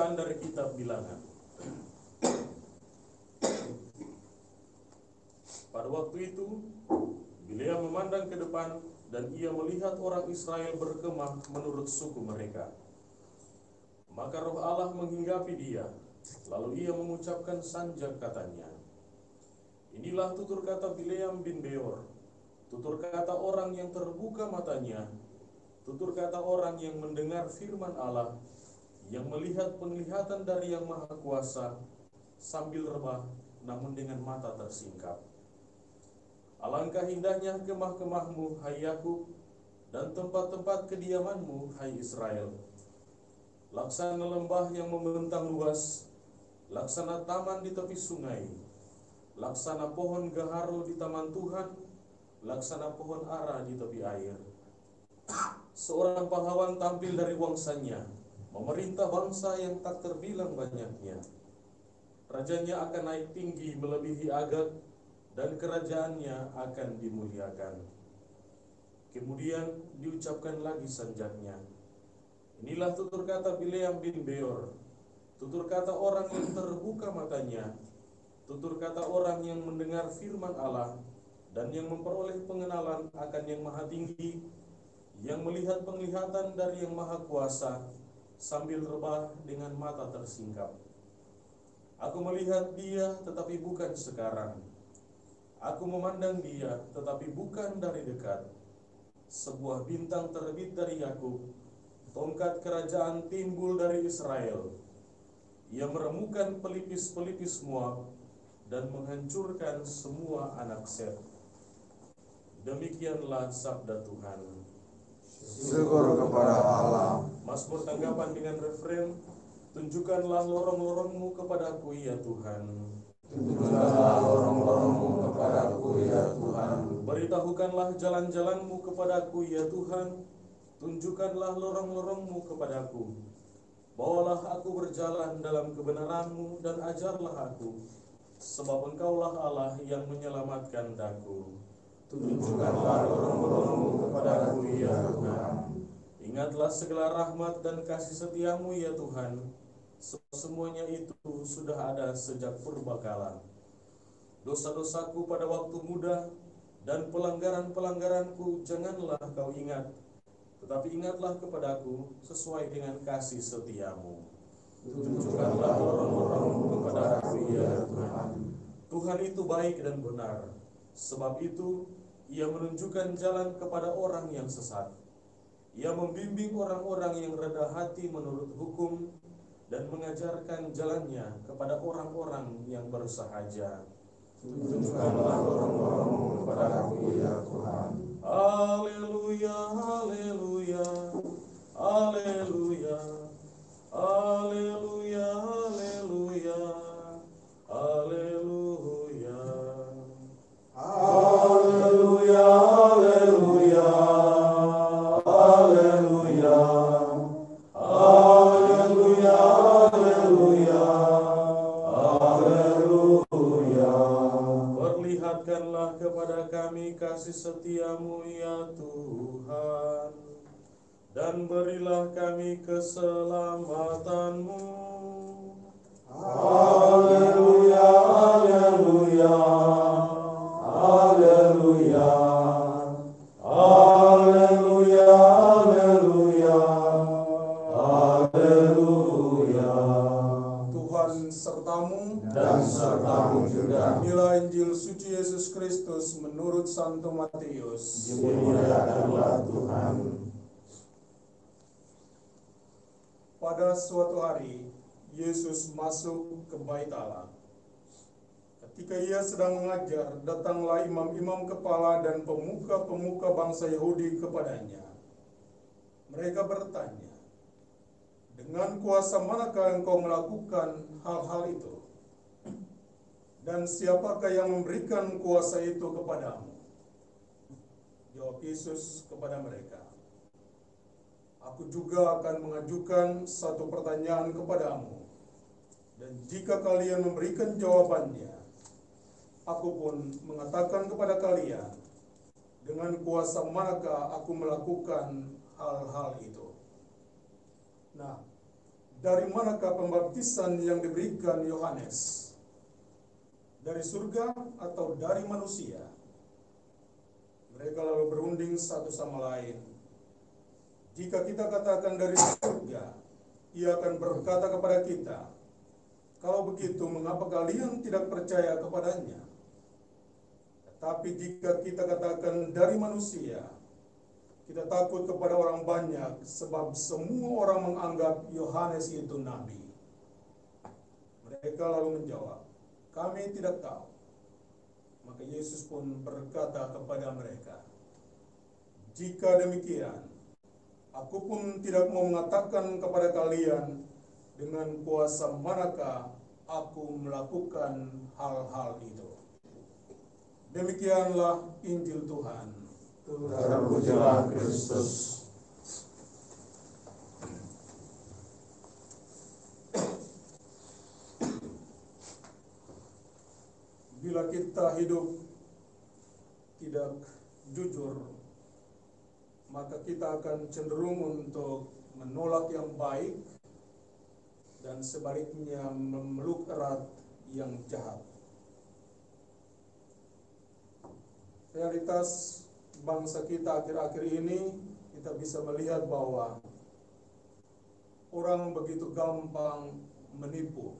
Bacaan dari kitab Bilangan. Pada waktu itu, Bileam memandang ke depan dan ia melihat orang Israel berkemah menurut suku mereka. Maka roh Allah menghinggapi dia, lalu ia mengucapkan sanjak katanya, inilah tutur kata Bileam bin Beor, tutur kata orang yang terbuka matanya, tutur kata orang yang mendengar firman Allah, yang melihat penglihatan dari Yang Maha Kuasa, sambil rebah namun dengan mata tersingkap. Alangkah indahnya kemah-kemahmu, hai Yakub, dan tempat-tempat kediamanmu, hai Israel. Laksana lembah yang membentang luas, laksana taman di tepi sungai, laksana pohon gaharu di taman Tuhan, laksana pohon ara di tepi air. Seorang pahlawan tampil dari wangsanya, memerintah bangsa yang tak terbilang banyaknya. Rajanya akan naik tinggi melebihi Agag, dan kerajaannya akan dimuliakan. Kemudian diucapkan lagi sanjaknya, inilah tutur kata Bileam bin Beor, tutur kata orang yang terbuka matanya, tutur kata orang yang mendengar firman Allah, dan yang memperoleh pengenalan akan Yang Maha Tinggi, yang melihat penglihatan dari Yang Maha Kuasa, sambil rebah dengan mata tersingkap. Aku melihat dia, tetapi bukan sekarang. Aku memandang dia, tetapi bukan dari dekat. Sebuah bintang terbit dari Yakub, tongkat kerajaan timbul dari Israel. Ia meremukkan pelipis-pelipis Moab dan menghancurkan semua anak Set. Demikianlah sabda Tuhan. Syukur kepada Allah. Mazmur tanggapan dengan refren, tunjukkanlah lorong-lorongmu kepadaku ya Tuhan. Tunjukkanlah lorong-lorongmu kepadaku ya Tuhan. Beritahukanlah jalan-jalanmu kepadaku ya Tuhan. Tunjukkanlah lorong-lorongmu kepadaku. Bawalah aku berjalan dalam kebenaranmu dan ajarlah aku, sebab Engkaulah Allah yang menyelamatkan daku. Tunjukkanlah lorong-lorongmu kepadaku ya Tuhan. Ingatlah segala rahmat dan kasih setiamu ya Tuhan, semuanya itu sudah ada sejak purbakala. Dosa-dosaku pada waktu muda dan pelanggaran-pelanggaranku janganlah kau ingat, tetapi ingatlah kepadaku sesuai dengan kasih setiamu. Tunjukkanlah lorong-lorongmu kepadaku ya Tuhan. Tuhan itu baik dan benar, sebab itu Ia menunjukkan jalan kepada orang yang sesat. Ia membimbing orang-orang yang rendah hati menurut hukum, dan mengajarkan jalannya kepada orang-orang yang bersahaja. Tunjukkanlah lorong-lorongmu kepadaku ya Tuhan. Haleluya, haleluya, haleluya, haleluya, haleluya, haleluya. Haleluya, haleluya, haleluya, haleluya, haleluya, haleluya. Perlihatkanlah kepada kami kasih setiamu ya Tuhan, dan berilah kami keselamatanmu. Haleluya, haleluya, haleluya, haleluya, haleluya, haleluya. Tuhan sertamu Dan sertamu juga. Inilah Injil suci Yesus Kristus menurut Santo Matius. Dimuliakanlah Tuhan. Pada suatu hari, Yesus masuk ke Bait Allah. Ketika ia sedang mengajar, datanglah imam-imam kepala dan pemuka-pemuka bangsa Yahudi kepadanya. Mereka bertanya, dengan kuasa manakah engkau melakukan hal-hal itu? Dan siapakah yang memberikan kuasa itu kepadamu? Jawab Yesus kepada mereka, aku juga akan mengajukan satu pertanyaan kepadamu. Dan jika kalian memberikan jawabannya, aku pun mengatakan kepada kalian, dengan kuasa manakah aku melakukan hal-hal itu. Nah, dari manakah pembaptisan yang diberikan Yohanes? Dari surga atau dari manusia? Mereka lalu berunding satu sama lain. Jika kita katakan dari surga, ia akan berkata kepada kita, kalau begitu mengapa kalian tidak percaya kepadanya? Tetapi jika kita katakan dari manusia, kita takut kepada orang banyak, sebab semua orang menganggap Yohanes itu nabi. Mereka lalu menjawab, kami tidak tahu. Maka Yesus pun berkata kepada mereka, jika demikian, aku pun tidak mau mengatakan kepada kalian dengan kuasa manakah aku melakukan hal-hal itu. Demikianlah Injil Tuhan. Terpujilah Kristus. Bila kita hidup tidak jujur, maka kita akan cenderung untuk menolak yang baik dan sebaliknya memeluk erat yang jahat. Realitas bangsa kita akhir-akhir ini, kita bisa melihat bahwa orang begitu gampang menipu,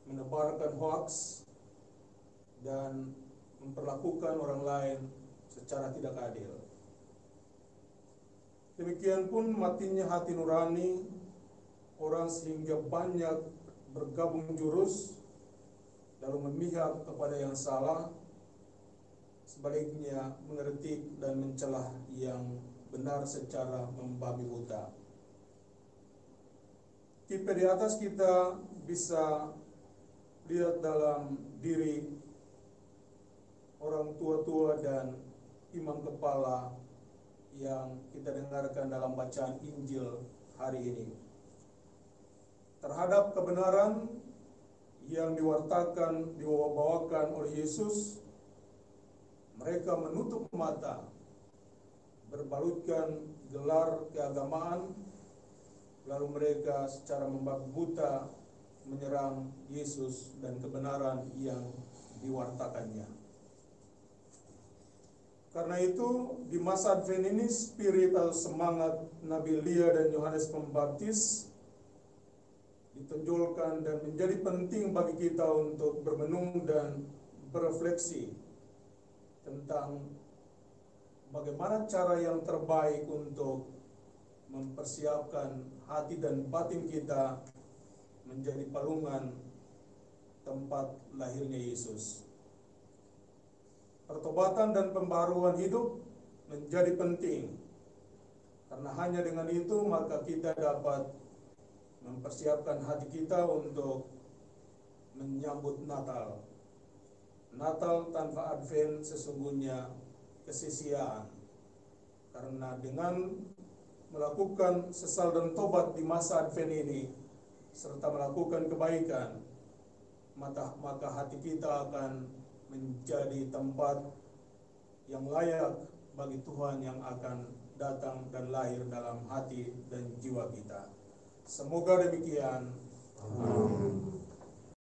menebarkan hoaks, dan memperlakukan orang lain secara tidak adil. Demikian pun matinya hati nurani orang sehingga banyak bergabung jurus lalu memihak kepada yang salah, sebaliknya mengkritik dan mencelah yang benar secara membabi buta. Tipe di atas kita bisa lihat dalam diri orang tua-tua dan imam kepala yang kita dengarkan dalam bacaan Injil hari ini. Terhadap kebenaran yang dibawakan oleh Yesus, mereka menutup mata, berbalutkan gelar keagamaan, lalu mereka secara membabi buta menyerang Yesus dan kebenaran yang diwartakannya. Karena itu, di masa Advent ini spirit atau semangat Nabi Elia dan Yohanes Pembaptis ditonjolkan dan menjadi penting bagi kita untuk bermenung dan berefleksi tentang bagaimana cara yang terbaik untuk mempersiapkan hati dan batin kita menjadi palungan tempat lahirnya Yesus. Pertobatan dan pembaruan hidup menjadi penting, karena hanya dengan itu maka kita dapat mempersiapkan hati kita untuk menyambut Natal. Natal tanpa Advent sesungguhnya kesia-siaan, karena dengan melakukan sesal dan tobat di masa Advent ini serta melakukan kebaikan, maka hati kita akan menjadi tempat yang layak bagi Tuhan yang akan datang dan lahir dalam hati dan jiwa kita. Semoga demikian. Amin.